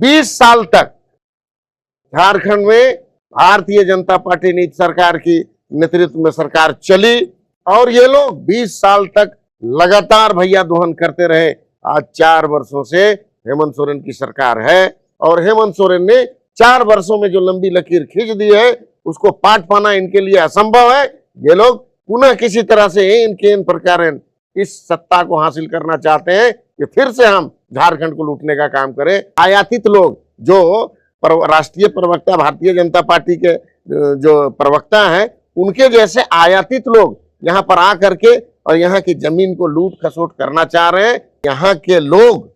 20 साल तक झारखंड में भारतीय जनता पार्टी नीति सरकार की नेतृत्व में सरकार चली और ये लोग 20 साल तक लगातार भैया दोहन करते रहे। आज 4 वर्षों से हेमंत सोरेन की सरकार है और हेमंत सोरेन ने 4 वर्षों में जो लंबी लकीर खींच दी है उसको पाट पाना इनके लिए असंभव है। ये लोग पुनः किसी तरह से इन प्रकार इस सत्ता को हासिल करना चाहते हैं कि फिर से हम झारखंड को लूटने का काम करें। आयातित लोग जो राष्ट्रीय प्रवक्ता भारतीय जनता पार्टी के जो प्रवक्ता हैं उनके जैसे आयातित लोग यहाँ पर आ करके और यहाँ की जमीन को लूट खसोट करना चाह रहे हैं। यहाँ के लोग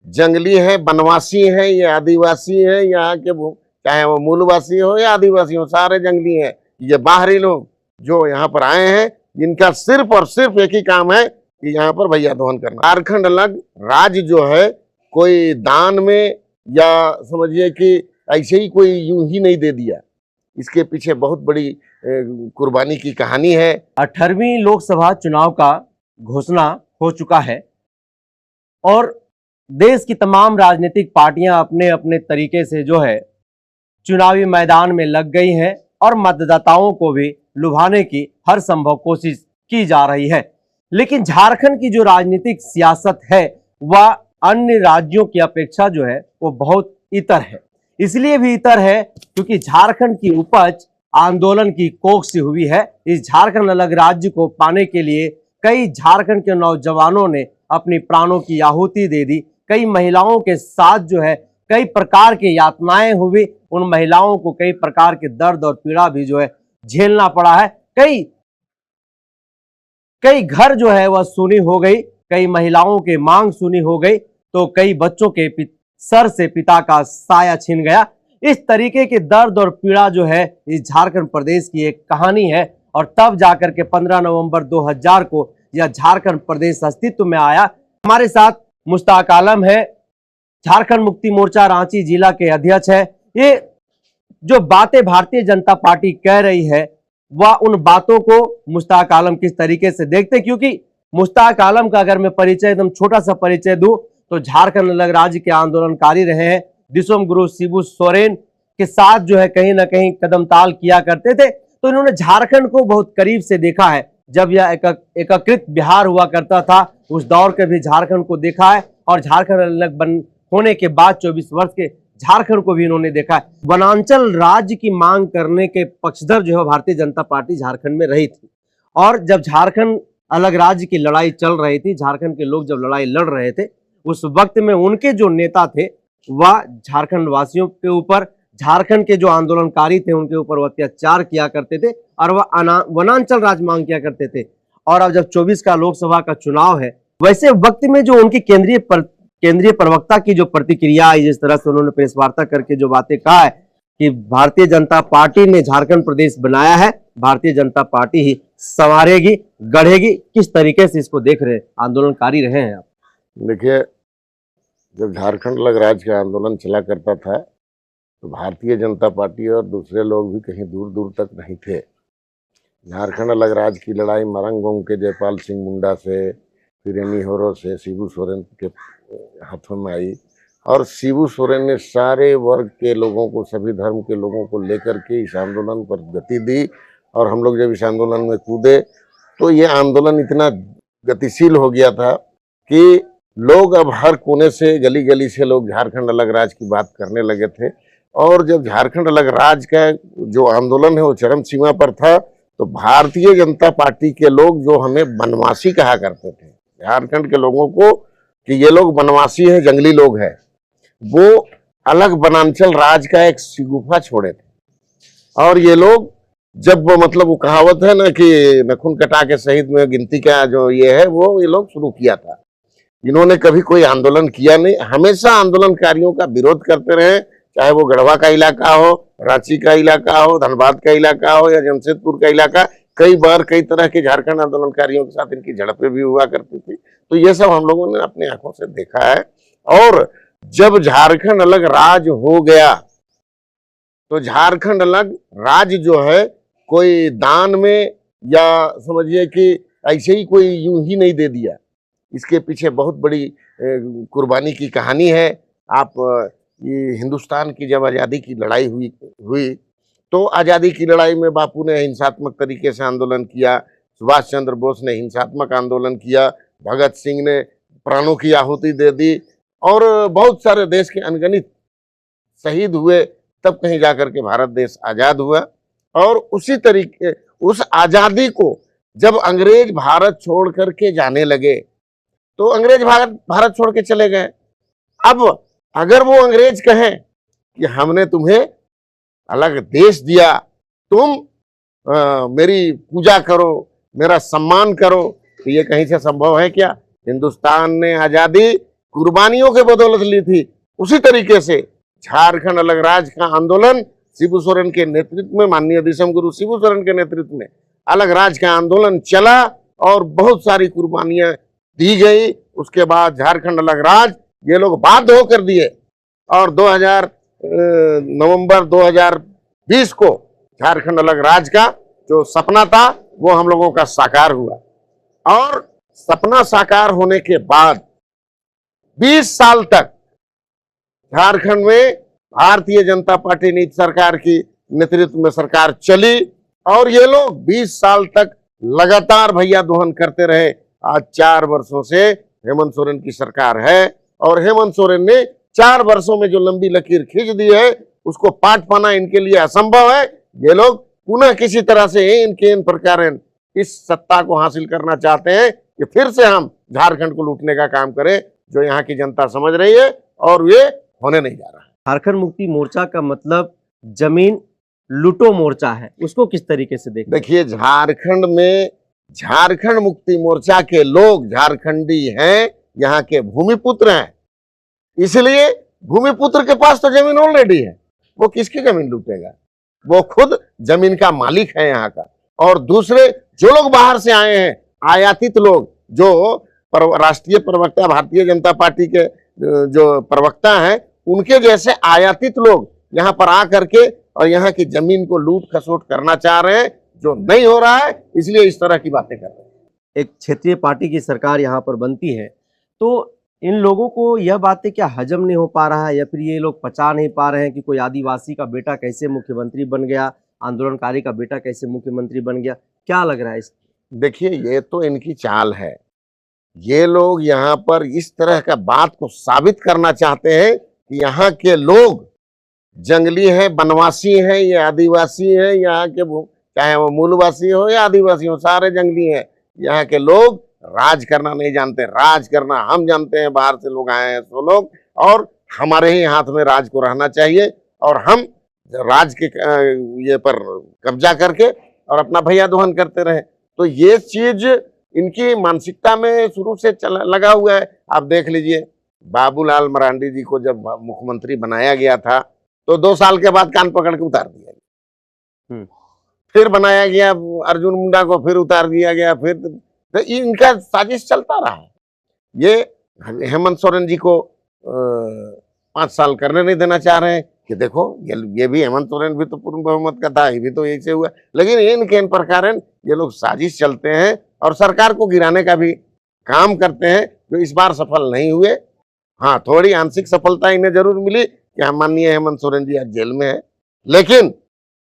जंगली हैं, वनवासी हैं या आदिवासी हैं, यहाँ के चाहे वो मूलवासी हो या आदिवासी हो, सारे जंगली हैं। ये बाहरी लोग जो यहाँ पर आए हैं जिनका सिर्फ और सिर्फ एक ही काम है कि यहाँ पर भैया दोहन करना। झारखंड अलग राज्य जो है कोई दान में या समझिए कि ऐसे ही कोई यूं ही नहीं दे दिया, इसके पीछे बहुत बड़ी कुर्बानी की कहानी है। 18वीं लोकसभा चुनाव का घोषणा हो चुका है और देश की तमाम राजनीतिक पार्टियां अपने अपने तरीके से जो है चुनावी मैदान में लग गई हैं और मतदाताओं को भी लुभाने की हर संभव कोशिश की जा रही है। लेकिन झारखंड की जो राजनीतिक सियासत है वह अन्य राज्यों की अपेक्षा जो है वो बहुत इतर है। इसलिए भी इतर है क्योंकि झारखंड की उपज आंदोलन की कोख से हुई है। इस झारखंड अलग राज्य को पाने के लिए कई झारखंड के नौजवानों ने अपनी प्राणों की आहुति दे दी। कई महिलाओं के साथ जो है कई प्रकार की यातनाएं हुई। उन महिलाओं को कई प्रकार के दर्द और पीड़ा भी जो है झेलना पड़ा है। कई घर जो है वह सुनी हो गई, कई महिलाओं के मांग सुनी हो गई, तो कई बच्चों के सर से पिता का साया छीन गया। इस तरीके के दर्द और पीड़ा जो है इस झारखंड प्रदेश की एक कहानी है और तब जाकर के 15 नवंबर 2000 को यह झारखंड प्रदेश अस्तित्व में आया। हमारे साथ मुश्ताक आलम है, झारखंड मुक्ति मोर्चा रांची जिला के अध्यक्ष है। ये जो बातें भारतीय जनता पार्टी कह रही है वह उन बातों को मुश्ताक आलम किस तरीके से देखते, क्योंकि मुश्ताक आलम का अगर मैं परिचय एकदम छोटा सा परिचय दूं तो झारखंड अलग राज्य के आंदोलनकारी रहे हैं। विश्व गुरु शिबू सोरेन के साथ जो है कहीं ना कहीं कदम ताल किया करते थे, तो इन्होंने झारखंड को बहुत करीब से देखा है। जब यह एकीकृत बिहार हुआ करता था उस दौर के भी झारखंड को देखा है और झारखंड अलग होने के बाद 24 वर्ष के झारखंड को भी इन्होंने देखा है। वनांचल राज्य की मांग करने के पक्षधर जो है भारतीय जनता पार्टी झारखंड में रही थी और जब झारखंड अलग राज्य की लड़ाई चल रही थी, झारखंड के लोग जब लड़ाई लड़ रहे थे, उस वक्त में उनके जो नेता थे वह झारखंड वासियों के ऊपर, झारखंड के जो आंदोलनकारी थे उनके ऊपर वो अत्याचार किया करते थे और वह वनांचल राज मांग किया करते थे। और अब जब 24 का लोकसभा का चुनाव है, वैसे वक्त में जो उनकी केंद्रीय प्रवक्ता की जो प्रतिक्रिया आई, जिस तरह से उन्होंने प्रेस वार्ता करके जो बातें कहा है कि भारतीय जनता पार्टी ने झारखंड प्रदेश बनाया है, भारतीय जनता पार्टी ही संवारेगी, गढ़ेगी, किस तरीके से इसको देख रहे आंदोलनकारी रहे हैं आप? देखिए, जब झारखंड अलग राज्य का आंदोलन चला करता था तो भारतीय जनता पार्टी और दूसरे लोग भी कहीं दूर दूर तक नहीं थे। झारखंड अलग राज्य की लड़ाई मरंगोंग के जयपाल सिंह मुंडा से, फिर होरो से, शिबू सोरेन के हाथों में आई और शिबू सोरेन ने सारे वर्ग के लोगों को, सभी धर्म के लोगों को लेकर के इस आंदोलन पर गति दी और हम लोग जब इस आंदोलन में कूदे तो ये आंदोलन इतना गतिशील हो गया था कि लोग अब हर कोने से, गली गली से लोग झारखंड अलग राज्य की बात करने लगे थे। और जब झारखंड अलग राज्य का जो आंदोलन है वो चरम सीमा पर था तो भारतीय जनता पार्टी के लोग जो हमें वनवासी कहा करते थे, झारखंड के लोगों को कि ये लोग वनवासी हैं, जंगली लोग हैं, वो अलग वनांचल राज का एक शिगुफा छोड़े थे। और ये लोग जब मतलब वो कहावत है ना कि नखून कटा के शहीद में गिनती का जो ये है वो ये लोग शुरू किया था। इन्होंने कभी कोई आंदोलन किया नहीं, हमेशा आंदोलनकारियों का विरोध करते रहे, चाहे वो गढ़वा का इलाका हो, रांची का इलाका हो, धनबाद का इलाका हो या जमशेदपुर का इलाका। कई बार कई तरह के झारखंड आंदोलनकारियों के साथ इनकी झड़पें भी हुआ करती थी। तो ये सब हम लोगों ने अपनी आंखों से देखा है। और जब झारखंड अलग राज्य हो गया तो झारखंड अलग राज्य जो है कोई दान में या समझिए कि ऐसे ही कोई यूं ही नहीं दे दिया, इसके पीछे बहुत बड़ी कुर्बानी की कहानी है। आप ये हिंदुस्तान की जब आज़ादी की लड़ाई हुई हुई तो आज़ादी की लड़ाई में बापू ने हिंसात्मक तरीके से आंदोलन किया, सुभाष चंद्र बोस ने हिंसात्मक आंदोलन किया, भगत सिंह ने प्राणों की आहुति दे दी और बहुत सारे देश के अनगिनत शहीद हुए, तब कहीं जाकर के भारत देश आज़ाद हुआ। और उसी तरीके उस आज़ादी को जब अंग्रेज भारत छोड़ करके जाने लगे तो अंग्रेज भारत छोड़ के चले गए। अब अगर वो अंग्रेज कहें कि हमने तुम्हें अलग देश दिया, तुम मेरी पूजा करो, मेरा सम्मान करो, तो ये कहीं से संभव है क्या? हिंदुस्तान ने आज़ादी कुर्बानियों के बदौलत ली थी। उसी तरीके से झारखंड अलग राज्य का आंदोलन शिबू सोरेन के नेतृत्व में, माननीय दिसम गुरु शिबू सोरेन के नेतृत्व में अलग राज्य का आंदोलन चला और बहुत सारी कुर्बानियां दी गई। उसके बाद झारखंड अलग राज्य ये लोग बाध्य होकर दिए और नवंबर 2020 को झारखंड अलग राज्य का जो सपना था वो हम लोगों का साकार हुआ। और सपना साकार होने के बाद 20 साल तक झारखंड में भारतीय जनता पार्टी नीति सरकार की नेतृत्व में सरकार चली और ये लोग 20 साल तक लगातार भैया दोहन करते रहे। आज 4 वर्षों से हेमंत सोरेन की सरकार है और हेमंत सोरेन ने 4 वर्षों में जो लंबी लकीर खींच दी है उसको पाट पाना इनके लिए असंभव है। ये लोग पुनः किसी तरह से इन प्रकार इस सत्ता को हासिल करना चाहते हैं कि फिर से हम झारखंड को लूटने का काम करें, जो यहाँ की जनता समझ रही है और ये होने नहीं जा रहा है। झारखंड मुक्ति मोर्चा का मतलब जमीन लूटो मोर्चा है, उसको किस तरीके से देखते? देखिए, झारखंड में झारखंड मुक्ति मोर्चा के लोग झारखंडी हैं, यहाँ के भूमिपुत्र हैं, इसलिए भूमिपुत्र के पास तो जमीन ऑलरेडी है, वो किसकी जमीन लूटेगा? वो खुद जमीन का मालिक है यहाँ का। और दूसरे जो लोग बाहर से आए हैं, आयातित लोग, जो राष्ट्रीय प्रवक्ता भारतीय जनता पार्टी के जो प्रवक्ता हैं, उनके जैसे आयातित लोग यहाँ पर आकर के और यहाँ की जमीन को लूट खसोट करना चाह रहे हैं, जो नहीं हो रहा है, इसलिए इस तरह की बातें कर रहे हैं। एक क्षेत्रीय पार्टी की सरकार यहाँ पर बनती है तो इन लोगों को यह बातें क्या हजम नहीं हो पा रहा है या फिर ये लोग पचा नहीं पा रहे हैं कि कोई आदिवासी का बेटा कैसे मुख्यमंत्री बन गया, आंदोलनकारी का बेटा कैसे मुख्यमंत्री बन गया? क्या लग रहा है इस? देखिए, ये तो इनकी चाल है। ये लोग यहाँ पर इस तरह का बात को साबित करना चाहते हैं कि यहाँ के लोग जंगली हैं, बनवासी हैं, ये आदिवासी हैं, यहाँ के चाहे वो मूलवासी हो या आदिवासी हो, सारे जंगली हैं। यहाँ के लोग राज करना नहीं जानते, राज करना हम जानते हैं। बाहर से लोग आए हैं सो लोग, और हमारे ही हाथ में राज को रहना चाहिए और हम राज के ये पर कब्जा करके और अपना भैया दोहन करते रहे। तो ये चीज इनकी मानसिकता में शुरू से लगा हुआ है। आप देख लीजिए, बाबूलाल मरांडी जी को जब मुख्यमंत्री बनाया गया था तो 2 साल के बाद कान पकड़ के उतार दिया गया, फिर बनाया गया अर्जुन मुंडा को, फिर उतार दिया गया, फिर तो इनका साजिश चलता रहा। ये हेमंत सोरेन जी को 5 साल करने नहीं देना चाह रहे हैं कि देखो ये भी हेमंत सोरेन भी तो पूर्ण बहुमत का था, ये भी तो यही से हुआ। लेकिन इन प्रकार ये लोग साजिश चलते हैं और सरकार को गिराने का भी काम करते हैं, जो इस बार सफल नहीं हुए। हाँ, थोड़ी आंशिक सफलता इन्हें जरूर मिली कि हम माननीय हेमंत सोरेन जी आज जेल में है, लेकिन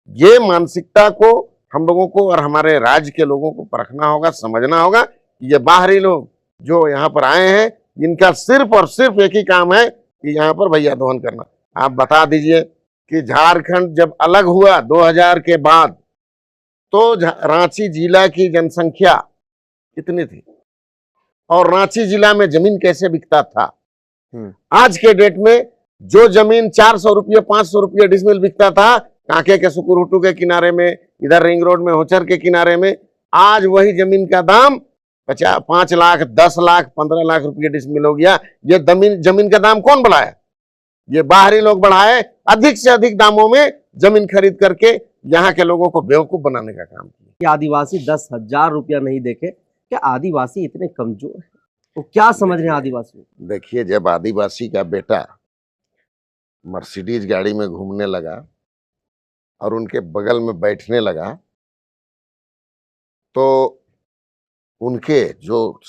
ये मानसिकता को हम लोगों को और हमारे राज्य के लोगों को परखना होगा, समझना होगा कि ये बाहरी लोग जो यहाँ पर आए हैं, इनका सिर्फ और सिर्फ एक ही काम है कि यहाँ पर भैया दोहन करना। आप बता दीजिए कि झारखंड जब अलग हुआ 2000 के बाद, तो रांची जिला की जनसंख्या कितनी थी और रांची जिला में जमीन कैसे बिकता था? आज के डेट में जो जमीन 400 रुपये 500 रुपये डिसमिल बिकता था कांके के सुकुरहुटू के किनारे में, इधर रिंग रोड में होचर के किनारे में, आज वही जमीन का दाम 5 लाख 10 लाख 15 लाख रुपये डिसमिल हो गया। ये जमीन का दाम कौन बढ़ाया? ये बाहरी लोग बढ़ाए, अधिक से अधिक दामों में जमीन खरीद करके यहाँ के लोगों को बेवकूफ बनाने का काम किया। आदिवासी 10,000 रुपया नहीं देखे, क्या आदिवासी इतने कमजोर है? वो क्या समझ रहे हैं आदिवासी? देखिए, जब आदिवासी का बेटा मर्सिडीज गाड़ी में घूमने लगा और उनके बगल में बैठने लगा, तो उनके जो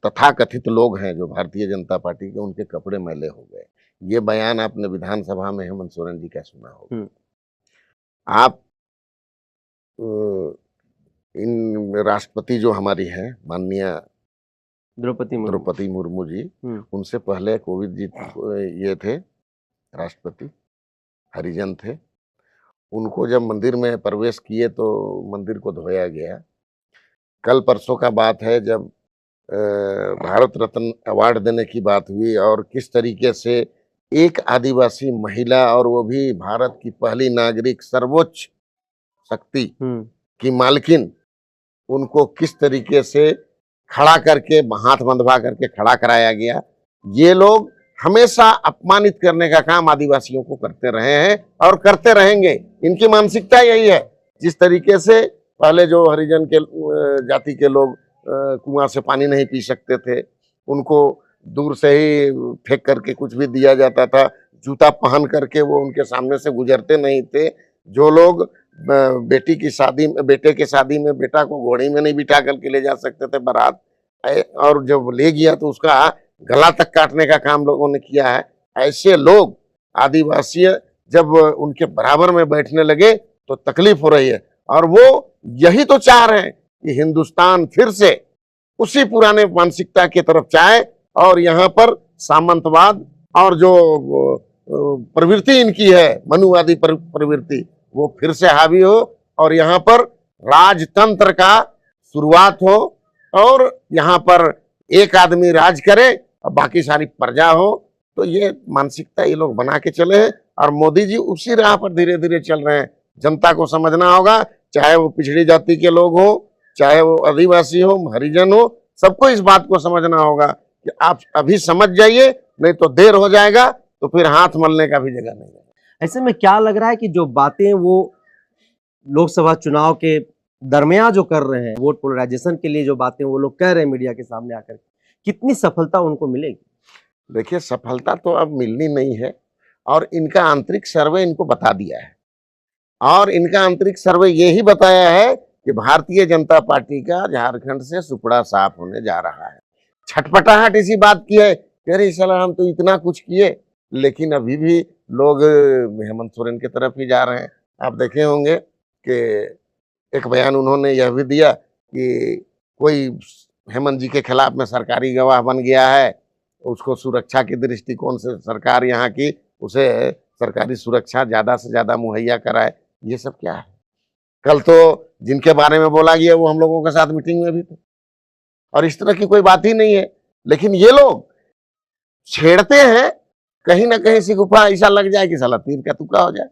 तथाकथित लोग हैं जो भारतीय जनता पार्टी के, उनके कपड़े मैले हो गए। ये बयान आपने विधानसभा में हेमंत सोरेन जी का सुना होगा। हम्म। आप इन राष्ट्रपति जो हमारी हैं माननीय द्रौपदी मुर्मू जी, उनसे पहले कोविंद जी ये थे राष्ट्रपति, हरिजन थे। उनको जब मंदिर में प्रवेश किए तो मंदिर को धोया गया। कल परसों का बात है जब भारत रत्न अवार्ड देने की बात हुई और किस तरीके से एक आदिवासी महिला और वो भी भारत की पहली नागरिक सर्वोच्च शक्ति की मालकिन, उनको किस तरीके से खड़ा करके हाथ बंधवा करके खड़ा कराया गया। ये लोग हमेशा अपमानित करने का काम आदिवासियों को करते रहे हैं और करते रहेंगे। इनकी मानसिकता यही है। जिस तरीके से पहले जो हरिजन के जाति के लोग कुआं से पानी नहीं पी सकते थे, उनको दूर से ही फेंक करके कुछ भी दिया जाता था, जूता पहन करके वो उनके सामने से गुजरते नहीं थे। जो लोग बेटे की शादी में बेटा को घोड़ी में नहीं बिठा करके ले जा सकते थे बारात, और जब ले गया तो उसका गला तक काटने का काम लोगों ने किया है। ऐसे लोग आदिवासी जब उनके बराबर में बैठने लगे तो तकलीफ हो रही है। और वो यही तो चाह रहे हैं कि हिंदुस्तान फिर से उसी पुराने मानसिकता की तरफ जाए और यहाँ पर सामंतवाद और जो प्रवृत्ति इनकी है मनुवादी प्रवृत्ति, वो फिर से हावी हो और यहाँ पर राजतंत्र का शुरुआत हो और यहाँ पर एक आदमी राज करे और बाकी सारी प्रजा हो। तो ये मानसिकता ये लोग बना के चले हैं और मोदी जी उसी राह पर धीरे धीरे चल रहे हैं। जनता को समझना होगा, चाहे वो पिछड़ी जाति के लोग हो, चाहे वो आदिवासी हो, हरिजन हो, सबको इस बात को समझना होगा कि आप अभी समझ जाइए, नहीं तो देर हो जाएगा, तो फिर हाथ मलने का भी जगह नहीं है। ऐसे में क्या लग रहा है कि जो बातें वो लोकसभा चुनाव के दरमियान जो कर रहे हैं, वोट पोलराइजेशन के लिए जो बातें वो लोग कह रहे हैं मीडिया के सामने आकर, कितनी सफलता उनको मिलेगी? देखिए, सफलता तो अब मिलनी नहीं है और इनका आंतरिक सर्वे इनको बता दिया है और इनका आंतरिक सर्वे यही बताया है कि भारतीय जनता पार्टी का झारखंड से सुपड़ा साफ होने जा रहा है। छटपटाहट इसी बात की है कि अरे साला हम तो इतना कुछ किए, लेकिन अभी भी लोग हेमंत सोरेन की तरफ ही जा रहे हैं। आप देखे होंगे कि एक बयान उन्होंने यह भी दिया कि कोई हेमंत जी के खिलाफ में सरकारी गवाह बन गया है, उसको सुरक्षा की दृष्टिकोण से सरकार यहाँ की उसे सरकारी सुरक्षा ज़्यादा से ज़्यादा मुहैया कराए। ये सब क्या है? कल तो जिनके बारे में बोला गया वो हम लोगों के साथ मीटिंग में भी थे और इस तरह की कोई बात ही नहीं है। लेकिन ये लोग छेड़ते हैं, कहीं ना कहीं से गुफा ऐसा लग जाए कि साला तीर का तुक्का हो जाए।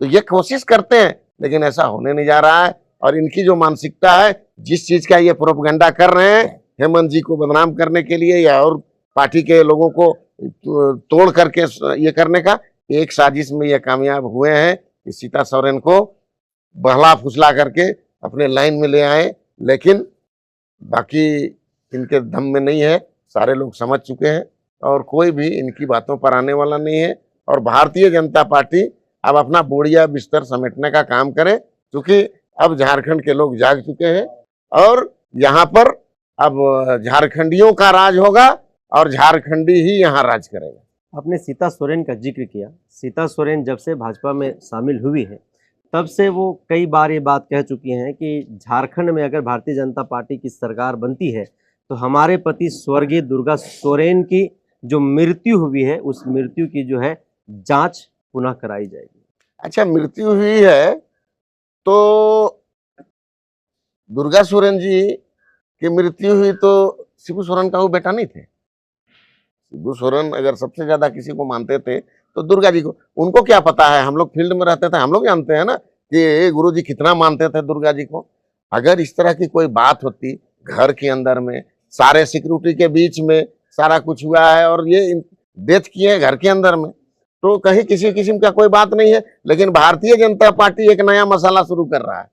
तो ये कोशिश करते हैं, लेकिन ऐसा होने नहीं जा रहा है। और इनकी जो मानसिकता है, जिस चीज का ये प्रोपगेंडा कर रहे हैं हेमंत जी को बदनाम करने के लिए या और पार्टी के लोगों को तोड़ करके ये करने का, एक साजिश में ये कामयाब हुए हैं कि सीता सोरेन को बहला फुसला करके अपने लाइन में ले आए। लेकिन बाकी इनके दम में नहीं है, सारे लोग समझ चुके हैं और कोई भी इनकी बातों पर आने वाला नहीं है। और भारतीय जनता पार्टी अब अपना बोरिया बिस्तर समेटने का काम करे, क्योंकि अब झारखंड के लोग जाग चुके हैं और यहाँ पर अब झारखंडियों का राज होगा और झारखंडी ही यहाँ राज करेगा। आपने सीता सोरेन का जिक्र किया। सीता सोरेन जब से भाजपा में शामिल हुई है तब से वो कई बार ये बात कह चुकी हैं कि झारखंड में अगर भारतीय जनता पार्टी की सरकार बनती है तो हमारे पति स्वर्गीय दुर्गा सोरेन की जो मृत्यु हुई है उस मृत्यु की जो है जांच पुनः कराई जाएगी। अच्छा, मृत्यु हुई है तो दुर्गा सोरेन जी की मृत्यु हुई तो शिबू सोरेन का वो बेटा नहीं थे? शिबू सोरेन अगर सबसे ज्यादा किसी को मानते थे तो दुर्गा जी को। उनको क्या पता है, हम लोग फील्ड में रहते थे, हम लोग जानते हैं ना कि गुरु जी कितना मानते थे दुर्गा जी को। अगर इस तरह की कोई बात होती घर के अंदर में, सारे सिक्योरिटी के बीच में सारा कुछ हुआ है और ये डेथ किए घर के अंदर में, तो कहीं किसी किस्म का कोई बात नहीं है। लेकिन भारतीय जनता पार्टी एक नया मसाला शुरू कर रहा है।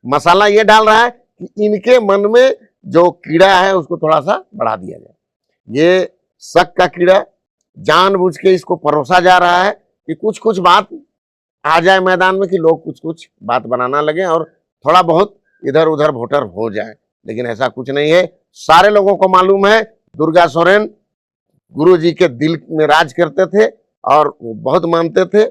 मसाला ये डाल रहा है कि इनके मन में जो कीड़ा है उसको थोड़ा सा बढ़ा दिया जाए। ये शक का कीड़ा जानबूझ के इसको परोसा जा रहा है कि कुछ कुछ बात आ जाए मैदान में, कि लोग कुछ कुछ बात बनाना लगे और थोड़ा बहुत इधर उधर वोटर हो जाए। लेकिन ऐसा कुछ नहीं है। सारे लोगों को मालूम है दुर्गा सोरेन गुरु जी के दिल में राज करते थे और वो बहुत मानते थे।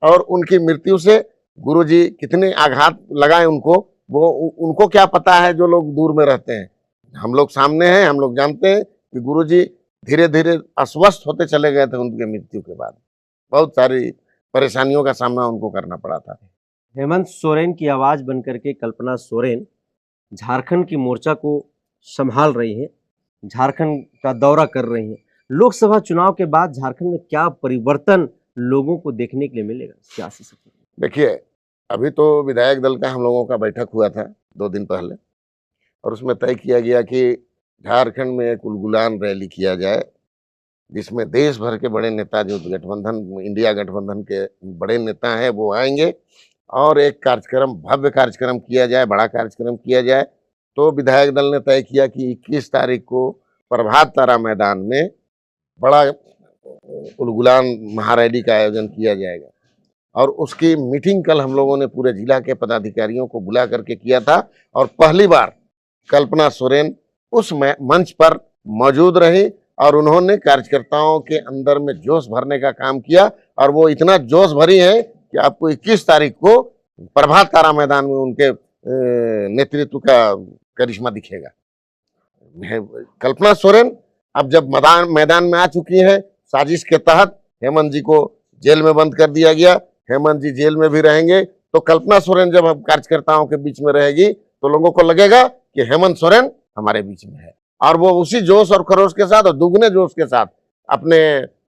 और उनकी मृत्यु से गुरुजी कितने आघात लगाए उनको, वो उनको क्या पता है जो लोग दूर में रहते हैं। हम लोग सामने हैं, हम लोग जानते हैं कि गुरुजी धीरे धीरे अस्वस्थ होते चले गए थे उनकी मृत्यु के बाद। बहुत सारी परेशानियों का सामना उनको करना पड़ा था। हेमंत सोरेन की आवाज बनकर के कल्पना सोरेन झारखंड की मोर्चा को संभाल रही है, झारखंड का दौरा कर रही है। लोकसभा चुनाव के बाद झारखंड में क्या परिवर्तन लोगों को देखने के लिए मिलेगा सियासी सफर में? देखिए, अभी तो विधायक दल का हम लोगों का बैठक हुआ था 2 दिन पहले, और उसमें तय किया गया कि झारखंड में एक उलगुलान रैली किया जाए, जिसमें देश भर के बड़े नेता, जो गठबंधन, इंडिया गठबंधन के बड़े नेता हैं, वो आएंगे और एक कार्यक्रम, भव्य कार्यक्रम किया जाए, बड़ा कार्यक्रम किया जाए। तो विधायक दल ने तय किया कि 21 तारीख को प्रभात तारा मैदान में बड़ा उलगुलान महारैली का आयोजन किया जाएगा। और उसकी मीटिंग कल हम लोगों ने पूरे जिला के पदाधिकारियों को बुला करके किया था, और पहली बार कल्पना सोरेन उस मंच पर मौजूद रही और उन्होंने कार्यकर्ताओं के अंदर में जोश भरने का काम किया। और वो इतना जोश भरी है कि आपको 21 तारीख को प्रभात तारा मैदान में उनके नेतृत्व का करिश्मा दिखेगा। कल्पना सोरेन अब जब मैदान में आ चुकी है, साजिश के तहत हेमंत जी को जेल में बंद कर दिया गया, हेमंत जी जेल में भी रहेंगे, तो कल्पना सोरेन जब कार्यकर्ताओं के बीच में रहेगी तो लोगों को लगेगा कि हेमंत सोरेन हमारे बीच में है, और वो उसी जोश और खरोश के साथ और दुगने जोश के साथ अपने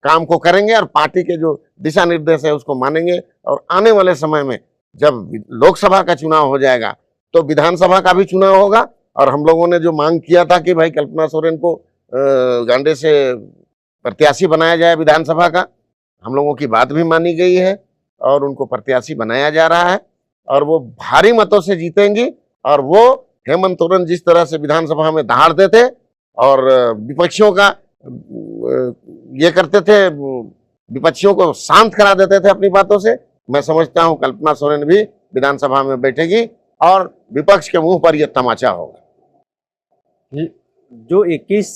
काम को करेंगे और पार्टी के जो दिशा निर्देश है उसको मानेंगे। और आने वाले समय में जब लोकसभा का चुनाव हो जाएगा तो विधानसभा का भी चुनाव होगा। और हम लोगों ने जो मांग किया था कि भाई कल्पना सोरेन को गांडे से प्रत्याशी बनाया जाए विधानसभा का, हम लोगों की बात भी मानी गई है और उनको प्रत्याशी बनाया जा रहा है, और वो भारी मतों से जीतेंगी। और वो हेमंत सोरेन जिस तरह से विधानसभा में दहाड़ते थे और विपक्षियों का ये करते थे, विपक्षियों को शांत करा देते थे अपनी बातों से, मैं समझता हूं कल्पना सोरेन भी विधानसभा में बैठेगी और विपक्ष के मुंह पर यह तमाचा होगा। जो 21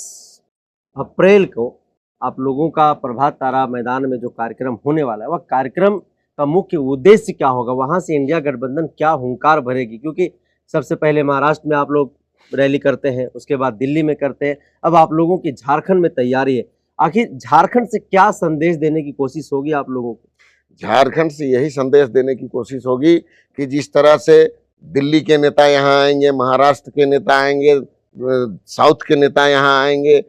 अप्रैल को आप लोगों का प्रभात तारा मैदान में जो कार्यक्रम होने वाला है, वह कार्यक्रम का मुख्य उद्देश्य क्या होगा? वहां से इंडिया गठबंधन क्या हुंकार भरेगी? क्योंकि सबसे पहले महाराष्ट्र में आप लोग रैली करते हैं, उसके बाद दिल्ली में करते हैं, अब आप लोगों की झारखंड में तैयारी है। आखिर झारखंड से क्या संदेश देने की कोशिश होगी आप लोगों को? झारखंड से यही संदेश देने की कोशिश होगी कि जिस तरह से दिल्ली के नेता यहाँ आएंगे, महाराष्ट्र के नेता आएंगे, साउथ के नेता यहाँ आएंगे,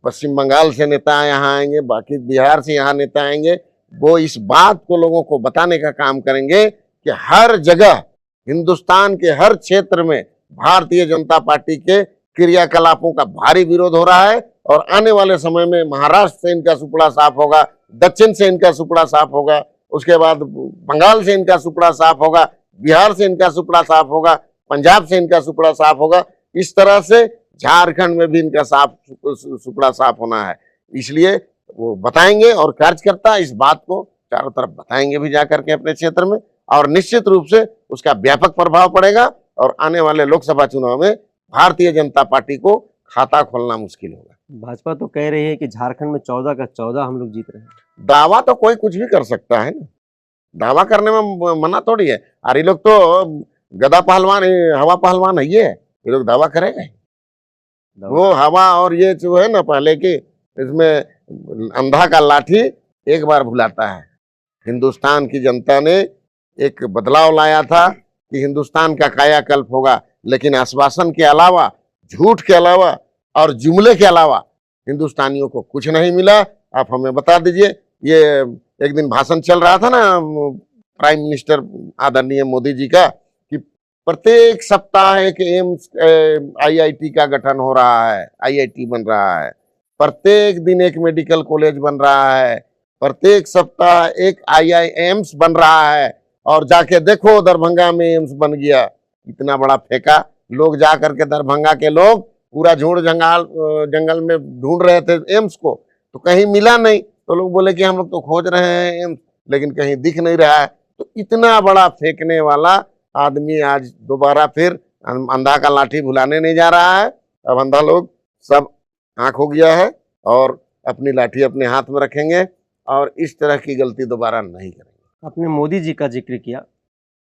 पश्चिम बंगाल से नेता यहाँ आएंगे, बाकी बिहार से यहाँ नेता आएंगे, वो इस बात को लोगों को बताने का काम करेंगे कि हर जगह हिंदुस्तान के हर क्षेत्र में भारतीय जनता पार्टी के क्रियाकलापों का भारी विरोध हो रहा है। और आने वाले समय में महाराष्ट्र से इनका सुपड़ा साफ होगा, दक्षिण से इनका सुपड़ा साफ होगा, उसके बाद बंगाल से इनका सुपड़ा साफ होगा, बिहार से इनका सुपड़ा साफ होगा, पंजाब से इनका सुपड़ा साफ होगा। इस तरह से झारखंड में भी इनका सुपड़ा साफ होना है। इसलिए वो बताएंगे और कार्यकर्ता इस बात को चारों तरफ बताएंगे भी जाकर के अपने क्षेत्र में, और निश्चित रूप से उसका व्यापक प्रभाव पड़ेगा। और आने वाले लोकसभा चुनाव में भारतीय जनता पार्टी को खाता खोलना मुश्किल होगा। भाजपा तो कह रही है कि झारखंड में 14 का 14 हम लोग जीत रहे हैं। दावा तो कोई कुछ भी कर सकता है ना, दावा करने में मना थोड़ी है। और ये लोग तो गदा पहलवान, हवा पहलवान है, ये लोग दावा करेंगे। वो हवा और ये जो है ना पहले की, इसमें अंधा का लाठी एक बार भुलाता है। हिंदुस्तान की जनता ने एक बदलाव लाया था कि हिंदुस्तान का कायाकल्प होगा, लेकिन आश्वासन के अलावा, झूठ के अलावा और जुमले के अलावा हिंदुस्तानियों को कुछ नहीं मिला। आप हमें बता दीजिए, ये एक दिन भाषण चल रहा था ना प्राइम मिनिस्टर आदरणीय मोदी जी का, कि प्रत्येक सप्ताह एक एम्स IIT का गठन हो रहा है, IIT बन रहा है, प्रत्येक दिन एक मेडिकल कॉलेज बन रहा है, प्रत्येक सप्ताह एक IIMs बन रहा है, और जाके देखो दरभंगा में एम्स बन गया। इतना बड़ा फेंका, लोग जा करके दरभंगा के लोग पूरा झूड़ जंगल में ढूंढ रहे थे एम्स को, तो कहीं मिला नहीं। तो लोग बोले कि हम लोग तो खोज रहे हैं एम्स, लेकिन कहीं दिख नहीं रहा है। तो इतना बड़ा फेंकने वाला आदमी आज दोबारा फिर अंधा का लाठी भुलाने नहीं जा रहा है। अब अंधा लोग सब आंख हो गया है और अपनी लाठी अपने हाथ में रखेंगे और इस तरह की गलती दोबारा नहीं करेंगे। आपने मोदी जी का जिक्र किया।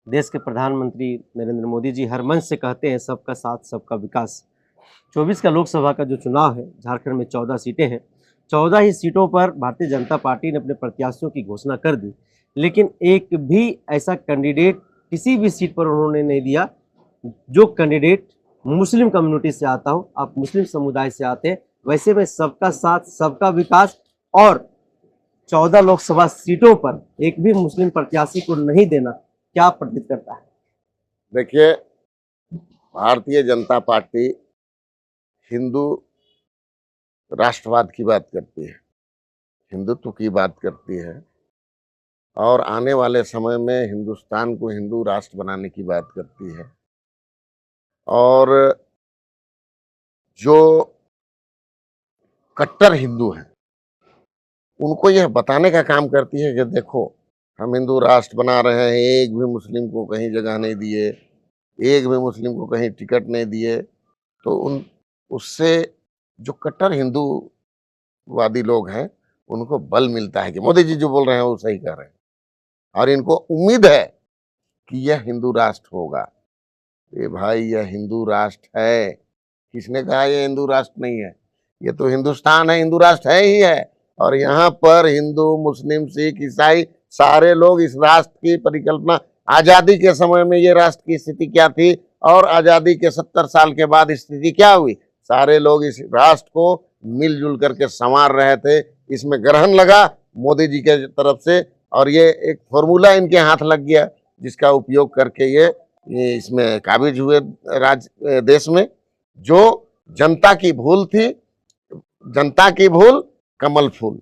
देश के प्रधानमंत्री नरेंद्र मोदी जी हर मंच से कहते हैं सबका साथ सबका विकास। 24 का लोकसभा का जो चुनाव है, झारखंड में 14 सीटें हैं। 14 ही सीटों पर भारतीय जनता पार्टी ने अपने प्रत्याशियों की घोषणा कर दी, लेकिन एक भी ऐसा कैंडिडेट किसी भी सीट पर उन्होंने नहीं दिया जो कैंडिडेट मुस्लिम कम्युनिटी से आता हो। आप मुस्लिम समुदाय से आते हैं, वैसे में सबका साथ सबका विकास और 14 लोकसभा सीटों पर एक भी मुस्लिम प्रत्याशी को नहीं देना क्या प्रतीत करता है? देखिए, भारतीय जनता पार्टी हिंदू राष्ट्रवाद की बात करती है, हिंदुत्व की बात करती है और आने वाले समय में हिंदुस्तान को हिंदू राष्ट्र बनाने की बात करती है। और जो कट्टर हिंदू हैं उनको यह बताने का काम करती है कि देखो, हम हिंदू राष्ट्र बना रहे हैं, एक भी मुस्लिम को कहीं जगह नहीं दिए, एक भी मुस्लिम को कहीं टिकट नहीं दिए। तो उससे जो कट्टर हिंदूवादी लोग हैं उनको बल मिलता है कि मोदी जी जो बोल रहे हैं वो सही कर रहे हैं, और इनको उम्मीद है कि यह हिंदू राष्ट्र होगा। ये भाई, यह हिंदू राष्ट्र है। किसने कहा ये हिंदू राष्ट्र नहीं है? ये तो हिंदुस्तान है, हिंदू राष्ट्र है ही है। और यहाँ पर हिंदू, मुस्लिम, सिख, ईसाई सारे लोग इस राष्ट्र की परिकल्पना, आजादी के समय में ये राष्ट्र की स्थिति क्या थी और आजादी के 70 साल के बाद स्थिति क्या हुई, सारे लोग इस राष्ट्र को मिलजुल करके संवार रहे थे। इसमें ग्रहण लगा मोदी जी के तरफ से, और ये एक फॉर्मूला इनके हाथ लग गया जिसका उपयोग करके ये इसमें काबिज हुए देश में। जो जनता की भूल थी, जनता की भूल कमल फूल।